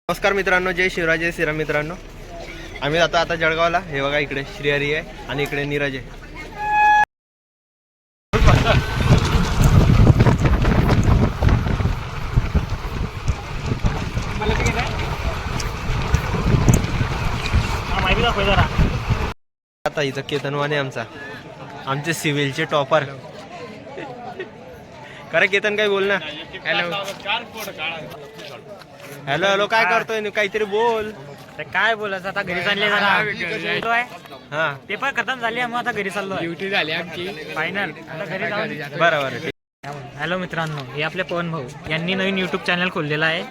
नमस्कार मित्रांनो, जय शिवराज, जय श्रीराम मित्रांनो. आम्ही जातो आता जळगावला. हे बघा इकडे श्रीहरी आहे आणि इकडे नीरज आहे. आता इथं केतनवाने आमचे सिव्हिलचे टॉपर. खरं केतन काय बोल ना. हॅलो हॅलो काय करतोय, काहीतरी बोल. काय बोलायचं आता, घरी चालले जरा. हा पेपर खतम झाले, मग आता घरी चाललो. ड्युटी झाली आमची फायनल, आता घरी जाऊ. बरोबर. हॅलो मित्रांनो, हे आपले पवन भाऊ यांनी नवीन यूट्यूब चॅनल खोललेला आहे.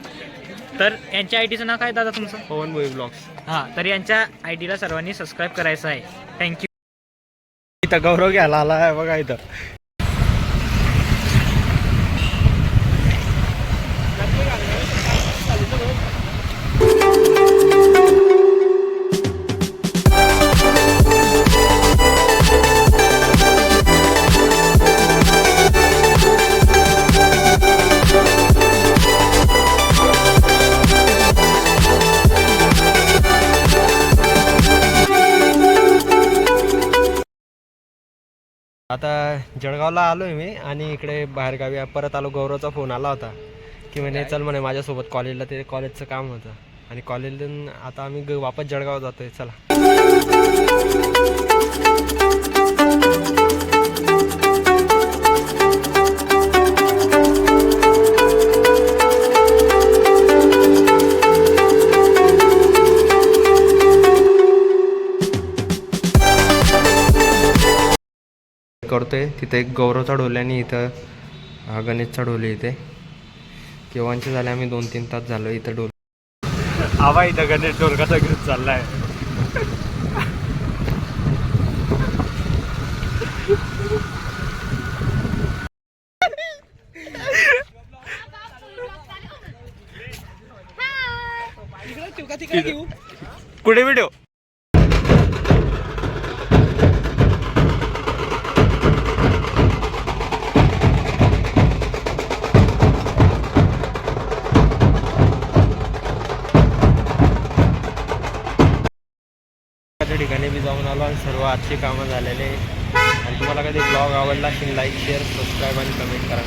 तर यांच्या आयडीचं नाव काय दादा तुमचं? पवन भोई ब्लॉग्स. हां, तर यांच्या आयडीला सर्वांनी सबस्क्राईब करायचं आहे. थँक्यू. इथं गौरव घ्यायला आला आहे बघा इथं. आता जळगावला आलो आहे मी आणि इकडे बाहेरगावी परत आलो. गौरवचा फोन आला होता की म्हणे चल म्हणे माझ्यासोबत कॉलेजला, ते कॉलेजचं काम होतं आणि कॉलेजला आता आम्ही वापस जळगाव जातोय. चला. करतोय तिथे एक गौरवचा ढोल आणि इथं गणेशचा ढोल. इथे केव्हांचे झाले, आम्ही 2-3 तास झालो इथं ढोल. आवा इथं गणेश ढोल कसा घेऊन चाललाय. कुठे व्हिडिओ ठिकाणी मी जाऊन आलो आणि सर्व आजची कामं झालेले. आणि तुम्हाला कधी ब्लॉग आवडला असेल लाईक शेअर सबस्क्राईब आणि कमेंट करा.